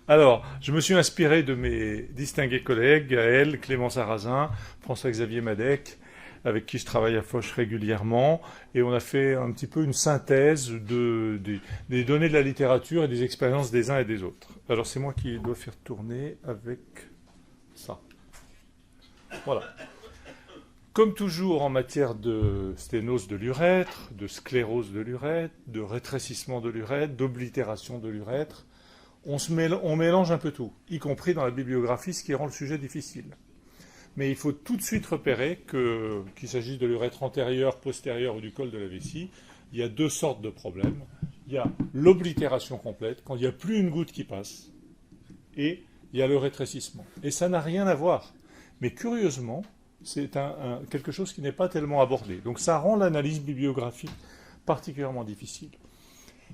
Alors, je me suis inspiré de mes distingués collègues, Gaël, Clément Sarrazin, François-Xavier Madec, avec qui je travaille à Foch régulièrement, et on a fait un petit peu une synthèse des données de la littérature et des expériences des uns et des autres. Alors, c'est moi qui dois faire tourner avec ça. Voilà. Comme toujours en matière de sténose de l'urètre, de sclérose de l'urètre, de rétrécissement de l'urètre, d'oblitération de l'urètre, on mélange un peu tout, y compris dans la bibliographie, ce qui rend le sujet difficile. Mais il faut tout de suite repérer qu'il s'agisse de l'urètre antérieur, postérieur ou du col de la vessie, il y a deux sortes de problèmes. Il y a l'oblitération complète, quand il n'y a plus une goutte qui passe, et il y a le rétrécissement. Et ça n'a rien à voir. Mais curieusement, c'est quelque chose qui n'est pas tellement abordé. Donc ça rend l'analyse bibliographique particulièrement difficile.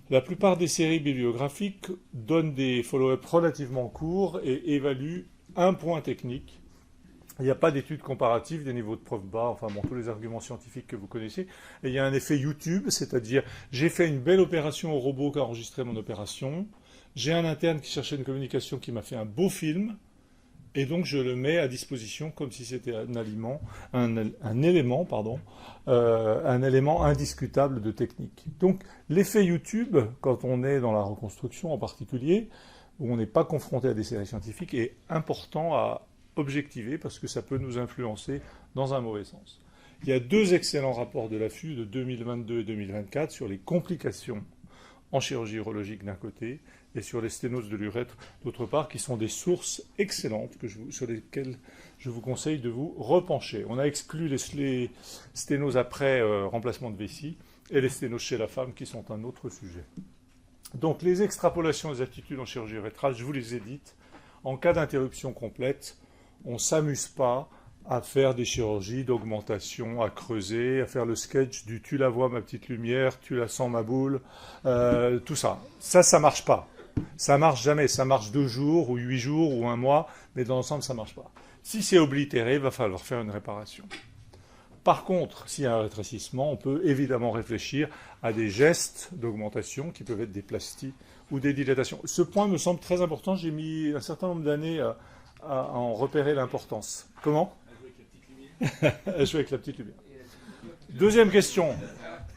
La plupart des séries bibliographiques donnent des follow-up relativement courts et évaluent un point technique. Il n'y a pas d'études comparatives des niveaux de preuve bas, enfin bon, tous les arguments scientifiques que vous connaissez. Et il y a un effet YouTube, c'est-à-dire j'ai fait une belle opération au robot qui a enregistré mon opération, j'ai un interne qui cherchait une communication qui m'a fait un beau film, et donc je le mets à disposition comme si c'était un élément indiscutable de technique. Donc l'effet YouTube, quand on est dans la reconstruction en particulier, où on n'est pas confronté à des séries scientifiques, est important à objectiver parce que ça peut nous influencer dans un mauvais sens. Il y a deux excellents rapports de l'AFU de 2022 et 2024 sur les complications en chirurgie urologique d'un côté et sur les sténoses de l'urètre d'autre part, qui sont des sources excellentes sur lesquelles je vous conseille de vous repencher. On a exclu les sténoses après remplacement de vessie et les sténoses chez la femme qui sont un autre sujet. Donc les extrapolations des aptitudes en chirurgie urétrale, je vous les ai dites. En cas d'interruption complète, on ne s'amuse pas à faire des chirurgies d'augmentation, à creuser, à faire le sketch du tu la vois ma petite lumière, tu la sens ma boule, tout ça. Ça marche pas. Ça marche jamais. Ça marche 2 jours ou 8 jours ou 1 mois, mais dans l'ensemble, ça marche pas. Si c'est oblitéré, il va falloir faire une réparation. Par contre, s'il y a un rétrécissement, on peut évidemment réfléchir à des gestes d'augmentation qui peuvent être des plasties ou des dilatations. Ce point me semble très important. J'ai mis un certain nombre d'années à en repérer l'importance. Comment ? À jouer avec la petite lumière. Deuxième question.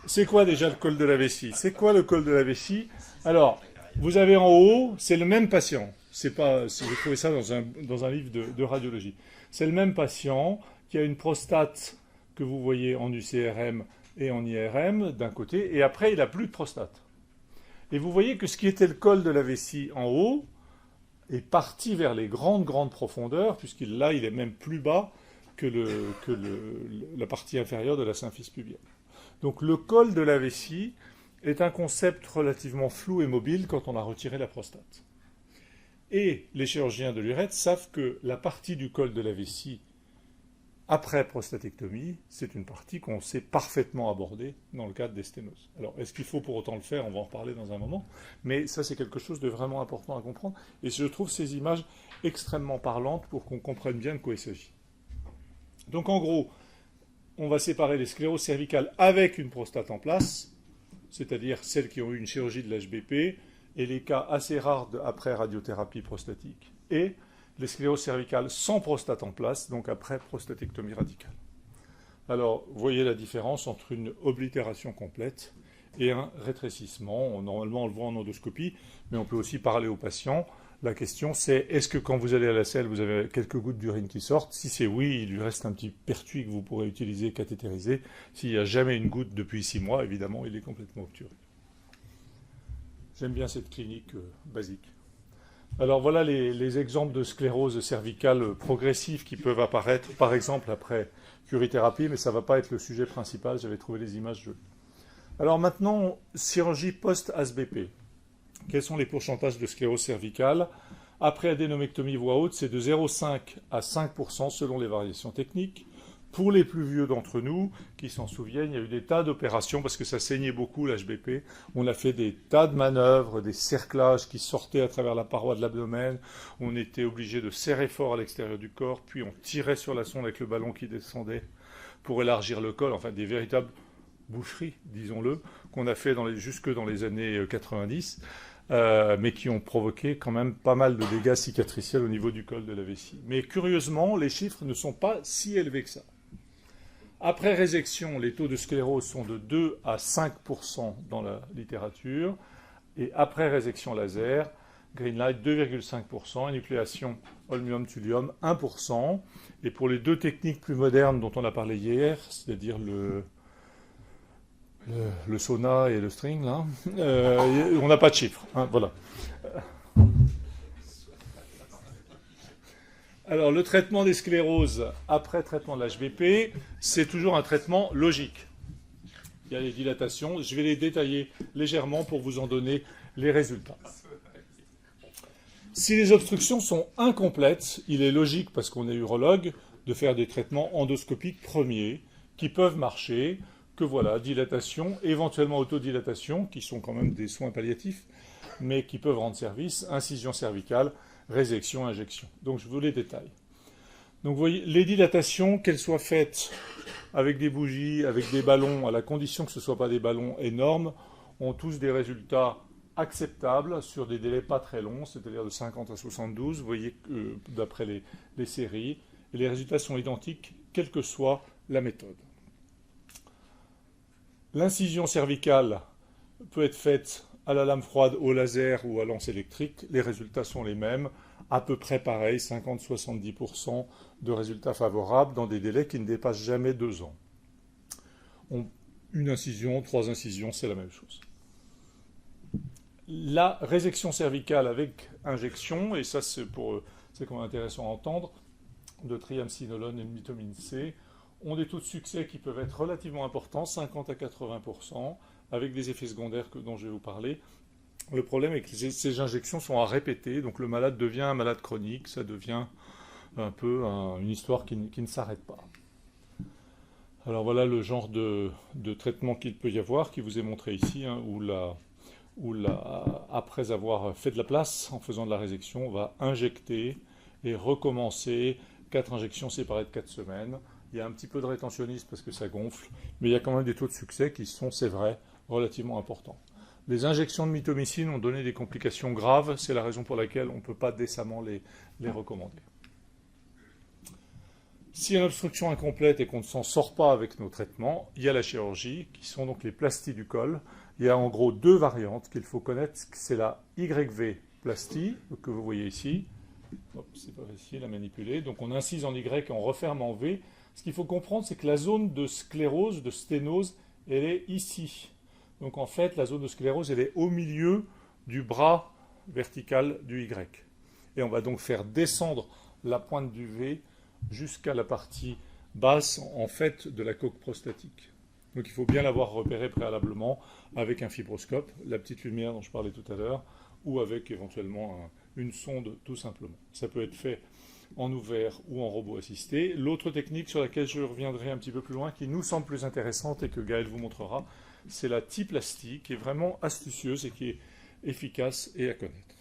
C'est quoi déjà le col de la vessie ? C'est quoi le col de la vessie ? Alors, vous avez en haut, c'est le même patient. J'ai trouvé ça dans un livre de radiologie. C'est le même patient qui a une prostate que vous voyez en UCRM et en IRM d'un côté, et après il n'a plus de prostate. Et vous voyez que ce qui était le col de la vessie en haut est parti vers les grandes profondeurs, puisqu'il là il est même plus bas que la partie inférieure de la symphyse pubienne. Donc le col de la vessie est un concept relativement flou et mobile quand on a retiré la prostate. Et les chirurgiens de l'urètre savent que la partie du col de la vessie après prostatectomie, c'est une partie qu'on sait parfaitement aborder dans le cadre des sténoses. Alors, est-ce qu'il faut pour autant le faire ? On va en reparler dans un moment. Mais ça, c'est quelque chose de vraiment important à comprendre. Et je trouve ces images extrêmement parlantes pour qu'on comprenne bien de quoi il s'agit. Donc, en gros, on va séparer les scléroses cervicales avec une prostate en place, c'est-à-dire celles qui ont eu une chirurgie de l'HBP, et les cas assez rares après radiothérapie prostatique, et les scléroses cervicales sans prostate en place, donc après prostatectomie radicale. Alors, vous voyez la différence entre une oblitération complète et un rétrécissement. Normalement, on le voit en endoscopie, mais on peut aussi parler aux patients. La question, c'est est-ce que quand vous allez à la selle, vous avez quelques gouttes d'urine qui sortent ? Si c'est oui, il lui reste un petit pertuis que vous pourrez utiliser, cathétériser. S'il n'y a jamais une goutte depuis 6 mois, évidemment, il est complètement obturé. J'aime bien cette clinique basique. Alors voilà les exemples de sclérose cervicale progressive qui peuvent apparaître, par exemple, après curithérapie, mais ça ne va pas être le sujet principal, j'avais trouvé les images jolies. Alors maintenant, chirurgie post-ASBP. Quels sont les pourcentages de sclérose cervicale ? Après adénomectomie voie haute, c'est de 0,5 à 5% selon les variations techniques. Pour les plus vieux d'entre nous, qui s'en souviennent, il y a eu des tas d'opérations, parce que ça saignait beaucoup l'HBP. On a fait des tas de manœuvres, des cerclages qui sortaient à travers la paroi de l'abdomen. On était obligé de serrer fort à l'extérieur du corps, puis on tirait sur la sonde avec le ballon qui descendait pour élargir le col. Enfin, des véritables boucheries, disons-le, qu'on a fait jusque dans les années 90. mais qui ont provoqué quand même pas mal de dégâts cicatriciels au niveau du col de la vessie. Mais curieusement, les chiffres ne sont pas si élevés que ça. Après résection, les taux de sclérose sont de 2 à 5% dans la littérature, et après résection laser, Greenlight 2,5%, énucléation holmium-thulium 1%, et pour les deux techniques plus modernes dont on a parlé hier, c'est-à-dire le sauna et le string, là, on n'a pas de chiffres. Hein, voilà. Alors, le traitement des scléroses après traitement de l'HVP, c'est toujours un traitement logique. Il y a les dilatations, je vais les détailler légèrement pour vous en donner les résultats. Si les obstructions sont incomplètes, il est logique, parce qu'on est urologue, de faire des traitements endoscopiques premiers qui peuvent marcher, que voilà, dilatation, éventuellement autodilatation, qui sont quand même des soins palliatifs, mais qui peuvent rendre service, incision cervicale, résection, injection. Donc je vous les détaille. Donc vous voyez, les dilatations, qu'elles soient faites avec des bougies, avec des ballons, à la condition que ce ne soient pas des ballons énormes, ont tous des résultats acceptables sur des délais pas très longs, c'est-à-dire de 50 à 72, vous voyez, d'après les séries, et les résultats sont identiques, quelle que soit la méthode. L'incision cervicale peut être faite à la lame froide, au laser ou à lance électrique. Les résultats sont les mêmes, à peu près pareil, 50-70% de résultats favorables dans des délais qui ne dépassent jamais 2 ans. Une incision, 3 incisions, c'est la même chose. La résection cervicale avec injection, et ça c'est quand même intéressant à entendre, de triamcinolone et de mitomine C, ont des taux de succès qui peuvent être relativement importants, 50 à 80%, avec des effets secondaires dont je vais vous parler. Le problème est que ces injections sont à répéter, donc le malade devient un malade chronique, ça devient un peu une histoire qui ne s'arrête pas. Alors voilà le genre de traitement qu'il peut y avoir, qui vous est montré ici, hein, où après avoir fait de la place en faisant de la résection, on va injecter et recommencer 4 injections séparées de 4 semaines. Il y a un petit peu de rétentionnisme parce que ça gonfle, mais il y a quand même des taux de succès qui sont, c'est vrai, relativement importants. Les injections de mitomycine ont donné des complications graves, c'est la raison pour laquelle on ne peut pas décemment les recommander. S'il y a une obstruction incomplète et qu'on ne s'en sort pas avec nos traitements, il y a la chirurgie, qui sont donc les plasties du col. Il y a en gros 2 variantes qu'il faut connaître, c'est la YV plastie, que vous voyez ici. C'est pas facile à manipuler. Donc on incise en Y et on referme en V. Ce qu'il faut comprendre, c'est que la zone de sclérose, de sténose, elle est ici. Donc en fait, la zone de sclérose, elle est au milieu du bras vertical du Y. Et on va donc faire descendre la pointe du V jusqu'à la partie basse, en fait, de la coque prostatique. Donc il faut bien l'avoir repéré préalablement avec un fibroscope, la petite lumière dont je parlais tout à l'heure, ou avec éventuellement une sonde tout simplement. Ça peut être fait en ouvert ou en robot assisté. L'autre technique sur laquelle je reviendrai un petit peu plus loin, qui nous semble plus intéressante et que Gaël vous montrera, c'est la T-plastie, qui est vraiment astucieuse et qui est efficace et à connaître.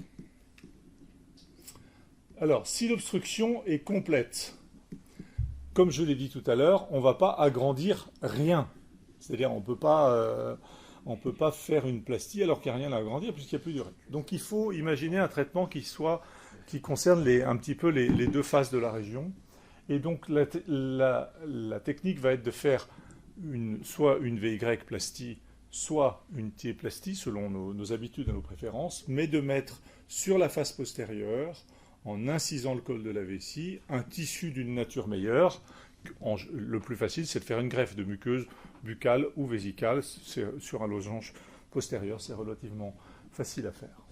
Alors, si l'obstruction est complète, comme je l'ai dit tout à l'heure, on ne va pas agrandir rien. C'est-à-dire, on ne peut pas faire une plastie alors qu'il n'y a rien à agrandir puisqu'il n'y a plus de règles. Donc, il faut imaginer un traitement qui concerne un petit peu les 2 faces de la région. Et donc, la technique va être de faire soit une VY-plastie, soit une T-plastie, selon nos habitudes et nos préférences, mais de mettre sur la face postérieure, en incisant le col de la vessie, un tissu d'une nature meilleure. Le plus facile, c'est de faire une greffe de muqueuse buccale ou vésicale. Sur un losange postérieur, c'est relativement facile à faire.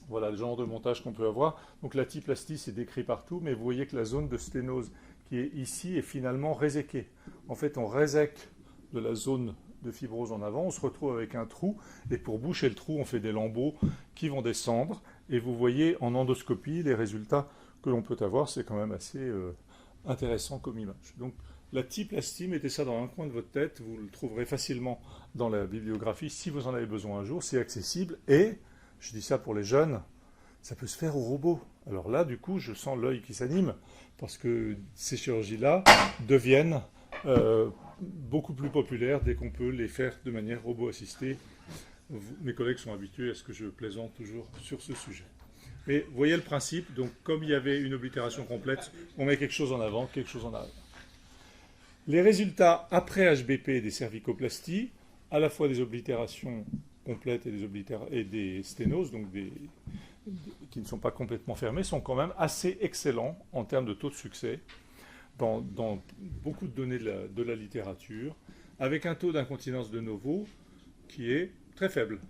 Voilà le genre de montage qu'on peut avoir. Donc la T-plastie, c'est décrit partout, mais vous voyez que la zone de sténose qui est ici est finalement réséquée. En fait, on résèque de la zone de fibrose en avant, on se retrouve avec un trou, et pour boucher le trou, on fait des lambeaux qui vont descendre, et vous voyez en endoscopie les résultats que l'on peut avoir, c'est quand même assez intéressant comme image. Donc la T-plastie, mettez ça dans un coin de votre tête, vous le trouverez facilement dans la bibliographie si vous en avez besoin un jour, c'est accessible, et, je dis ça pour les jeunes, ça peut se faire au robot. Alors là, du coup, je sens l'œil qui s'anime, parce que ces chirurgies-là deviennent beaucoup plus populaires dès qu'on peut les faire de manière robot-assistée mes collègues sont habitués à ce que je plaisante toujours sur ce sujet. Mais vous voyez le principe, donc comme il y avait une oblitération complète, on met quelque chose en avant, quelque chose en arrière. Les résultats après HBP des cervicoplasties, à la fois des oblitérations complètes et des sténoses, donc qui ne sont pas complètement fermées, sont quand même assez excellents en termes de taux de succès dans beaucoup de données de la littérature, avec un taux d'incontinence de novo qui est très faible.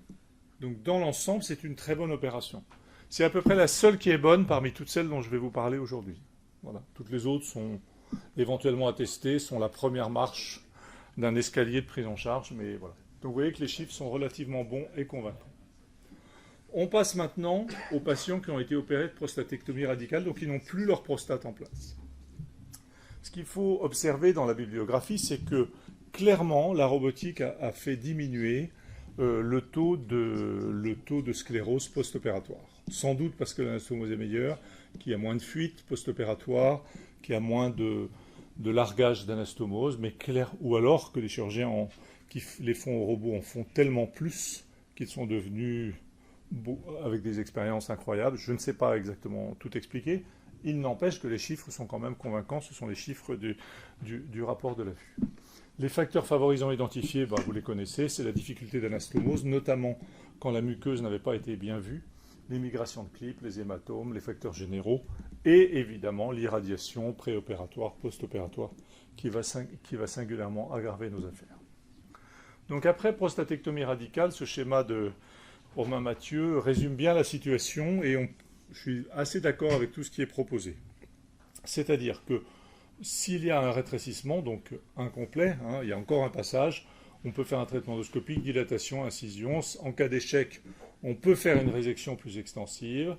Donc dans l'ensemble, c'est une très bonne opération. C'est à peu près la seule qui est bonne parmi toutes celles dont je vais vous parler aujourd'hui. Voilà. Toutes les autres sont éventuellement attestées, sont la première marche d'un escalier de prise en charge, mais voilà. Donc vous voyez que les chiffres sont relativement bons et convaincants. On passe maintenant aux patients qui ont été opérés de prostatectomie radicale, donc qui n'ont plus leur prostate en place. Ce qu'il faut observer dans la bibliographie, c'est que clairement, la robotique a fait diminuer le taux de sclérose post-opératoire. Sans doute parce que l'anastomose est meilleure, qu'il y a moins de fuites post-opératoires, qu'il y a moins de largage d'anastomose, mais ou alors que les chirurgiens qui les font au robot en font tellement plus qu'ils sont devenus avec des expériences incroyables. Je ne sais pas exactement tout expliquer. Il n'empêche que les chiffres sont quand même convaincants. Ce sont les chiffres du rapport de la vue. Les facteurs favorisants identifiés, vous les connaissez, c'est la difficulté d'anastomose, notamment quand la muqueuse n'avait pas été bien vue, les migrations de clips, les hématomes, les facteurs généraux, et évidemment l'irradiation préopératoire, post-opératoire, qui va singulièrement aggraver nos affaires. Donc après prostatectomie radicale, ce schéma de Romain Mathieu résume bien la situation, et je suis assez d'accord avec tout ce qui est proposé. C'est-à-dire que s'il y a un rétrécissement, donc incomplet, il y a encore un passage, on peut faire un traitement endoscopique, dilatation, incision. En cas d'échec, on peut faire une résection plus extensive.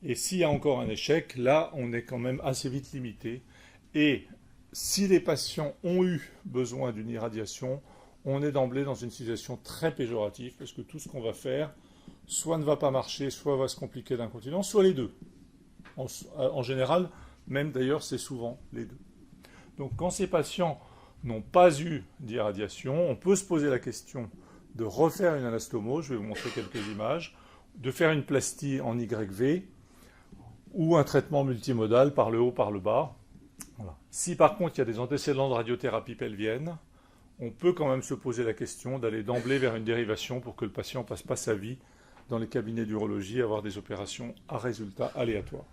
Et s'il y a encore un échec, là, on est quand même assez vite limité. Et si les patients ont eu besoin d'une irradiation, on est d'emblée dans une situation très péjorative, parce que tout ce qu'on va faire, soit ne va pas marcher, soit va se compliquer d'incontinence, soit les deux. En général, même d'ailleurs, c'est souvent les deux. Donc quand ces patients n'ont pas eu d'irradiation, on peut se poser la question de refaire une anastomose, je vais vous montrer quelques images, de faire une plastie en YV ou un traitement multimodal par le haut, par le bas. Voilà. Si par contre il y a des antécédents de radiothérapie pelvienne, on peut quand même se poser la question d'aller d'emblée vers une dérivation pour que le patient ne passe pas sa vie dans les cabinets d'urologie à avoir des opérations à résultats aléatoires.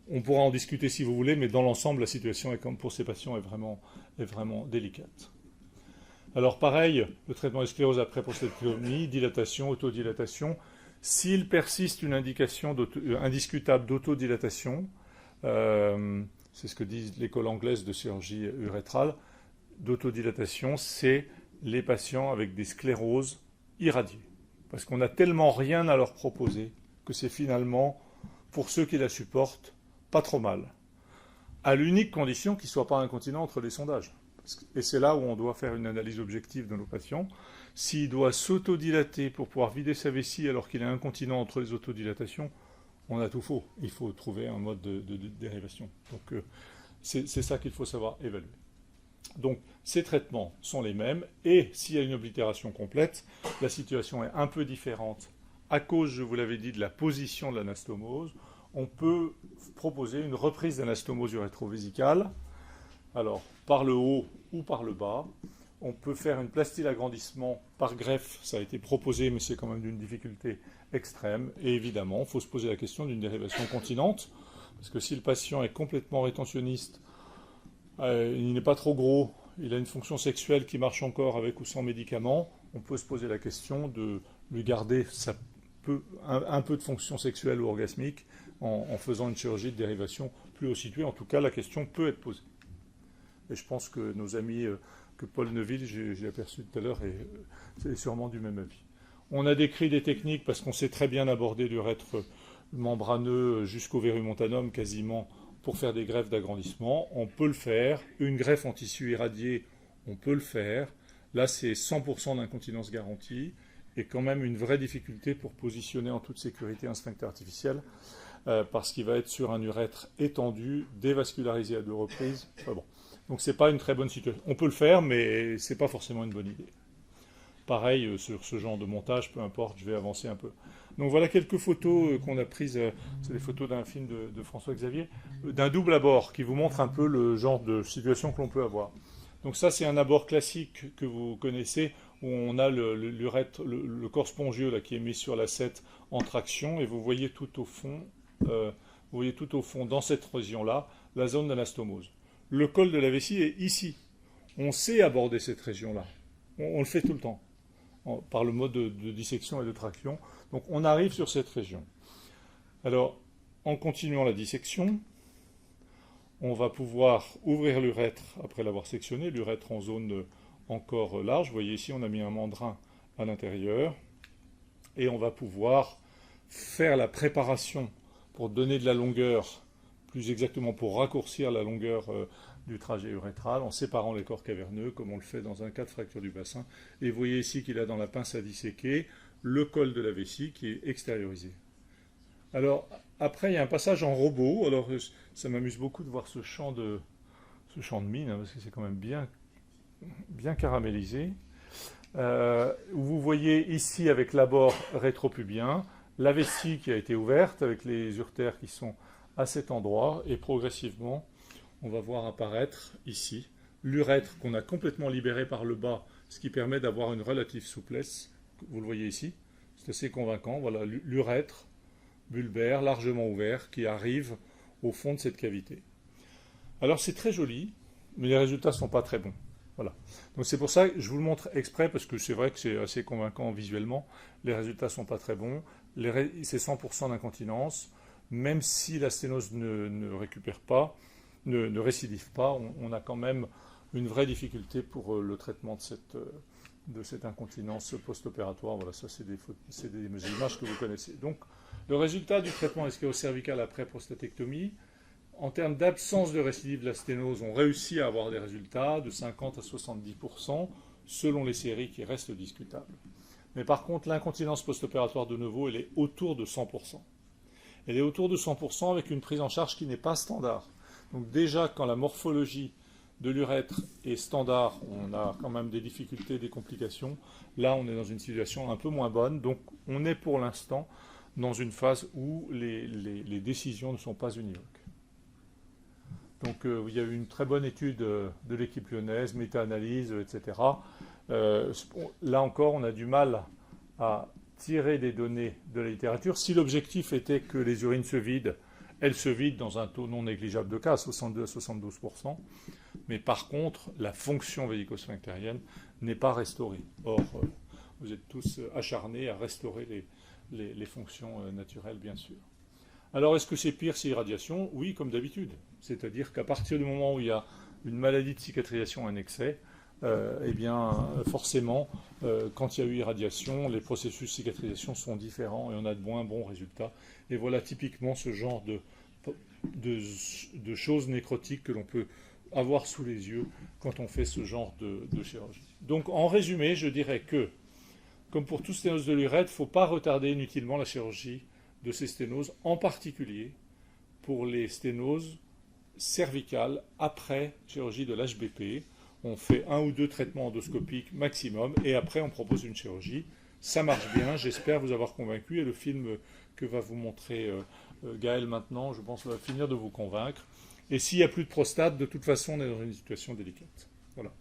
On pourra en discuter si vous voulez, mais dans l'ensemble, la situation pour ces patients est vraiment délicate. Alors pareil, le traitement de sclérose après prostatectomie, dilatation, autodilatation. S'il persiste une indication indiscutable d'autodilatation, c'est ce que dit l'école anglaise de chirurgie urétrale, d'autodilatation, c'est les patients avec des scléroses irradiées. Parce qu'on n'a tellement rien à leur proposer que c'est finalement, pour ceux qui la supportent, pas trop mal, à l'unique condition qu'il ne soit pas incontinent entre les sondages. Et c'est là où on doit faire une analyse objective de nos patients. S'il doit s'autodilater pour pouvoir vider sa vessie alors qu'il est incontinent entre les autodilatations, on a tout faux. Il faut trouver un mode de dérivation. Donc c'est ça qu'il faut savoir évaluer. Donc ces traitements sont les mêmes, et s'il y a une oblitération complète, la situation est un peu différente à cause, je vous l'avais dit, de la position de l'anastomose. On peut proposer une reprise d'anastomose urétrovésicale, alors par le haut ou par le bas. On peut faire une plastie d'agrandissement par greffe, ça a été proposé, mais c'est quand même d'une difficulté extrême. Et évidemment, il faut se poser la question d'une dérivation continente, parce que si le patient est complètement rétentionniste, il n'est pas trop gros, il a une fonction sexuelle qui marche encore avec ou sans médicaments, on peut se poser la question de lui garder un peu de fonction sexuelle ou orgasmique en faisant une chirurgie de dérivation plus haut située. En tout cas, la question peut être posée. Et je pense que nos amis, que Paul Neuville, j'ai aperçu tout à l'heure, est sûrement du même avis. On a décrit des techniques parce qu'on sait très bien aborder l'urètre membraneux jusqu'au verumontanum quasiment pour faire des greffes d'agrandissement. On peut le faire. Une greffe en tissu irradié, on peut le faire. Là, c'est 100% d'incontinence garantie et quand même une vraie difficulté pour positionner en toute sécurité un sphincter artificiel parce qu'il va être sur un urètre étendu, dévascularisé à 2 reprises. Enfin bon. Donc c'est pas une très bonne situation. On peut le faire, mais c'est pas forcément une bonne idée. pareil, sur ce genre de montage, peu importe, je vais avancer un peu. Donc voilà quelques photos qu'on a prises, c'est des photos d'un film de François Xavier, d'un double abord qui vous montre un peu le genre de situation que l'on peut avoir. Donc ça, c'est un abord classique que vous connaissez, où on a le corps spongieux là, qui est mis sur l'assiette en traction, et vous voyez tout au fond, dans cette région-là, la zone d'anastomose. Le col de la vessie est ici. On sait aborder cette région-là. On le fait tout le temps, par le mode de dissection et de traction. Donc on arrive sur cette région. Alors, en continuant la dissection, on va pouvoir ouvrir l'urètre après l'avoir sectionné, l'urètre en zone encore large. Vous voyez ici, on a mis un mandrin à l'intérieur. Et on va pouvoir faire la préparation pour donner de la longueur, plus exactement pour raccourcir la longueur du trajet urétral en séparant les corps caverneux, comme on le fait dans un cas de fracture du bassin. Et vous voyez ici qu'il a dans la pince à disséquer le col de la vessie qui est extériorisé. Alors, après, il y a un passage en robot. Alors, ça m'amuse beaucoup de voir ce champ de mine, hein, parce que c'est quand même bien caramélisé. Vous voyez ici, avec l'abord rétropubien, la vessie qui a été ouverte, avec les urtères qui sont à cet endroit, et progressivement, on va voir apparaître ici l'urètre qu'on a complètement libéré par le bas, ce qui permet d'avoir une relative souplesse. Vous le voyez ici, c'est assez convaincant. Voilà l'urètre bulbaire largement ouvert qui arrive au fond de cette cavité. Alors c'est très joli, mais les résultats ne sont pas très bons. Voilà. Donc c'est pour ça que je vous le montre exprès, parce que c'est vrai que c'est assez convaincant visuellement. Les résultats ne sont pas très bons. C'est 100% d'incontinence. Même si la sténose ne récupère pas, ne récidive pas, on a quand même une vraie difficulté pour le traitement de cette incontinence post-opératoire. Voilà, ça c'est des images que vous connaissez. Donc le résultat du traitement ischio-cervical après prostatectomie, en termes d'absence de récidive de la sténose, on réussit à avoir des résultats de 50 à 70% selon les séries qui restent discutables. Mais par contre, l'incontinence post-opératoire de nouveau, elle est autour de 100%. Elle est autour de 100% avec une prise en charge qui n'est pas standard. Donc déjà, quand la morphologie de l'urètre est standard, on a quand même des difficultés, des complications. Là, on est dans une situation un peu moins bonne. Donc on est pour l'instant dans une phase où les décisions ne sont pas univoques. Donc il y a eu une très bonne étude de l'équipe lyonnaise, méta-analyse, etc. Là encore, on a du mal à tirer des données de la littérature. Si l'objectif était que les urines se vident, elles se vident dans un taux non négligeable de cas, 62 à 72%. Mais par contre, la fonction vélico-sphinctérienne n'est pas restaurée. Or, vous êtes tous acharnés à restaurer les fonctions naturelles, bien sûr. Alors, est-ce que c'est pire, ces irradiations? Oui, comme d'habitude. C'est-à-dire qu'à partir du moment où il y a une maladie de cicatrisation, un excès, eh bien, forcément, quand il y a eu irradiation, les processus de cicatrisation sont différents et on a de moins bons résultats. Et voilà typiquement ce genre de choses nécrotiques que l'on peut avoir sous les yeux quand on fait ce genre de chirurgie. Donc, en résumé, je dirais que, comme pour toute sténose de l'urètre, il ne faut pas retarder inutilement la chirurgie de ces sténoses, en particulier pour les sténoses cervicales après chirurgie de l'HBP. On fait 1 ou 2 traitements endoscopiques maximum et après on propose une chirurgie. Ça marche bien, j'espère vous avoir convaincu et le film que va vous montrer Gaël maintenant, je pense, va finir de vous convaincre. Et s'il n'y a plus de prostate, de toute façon, on est dans une situation délicate. Voilà.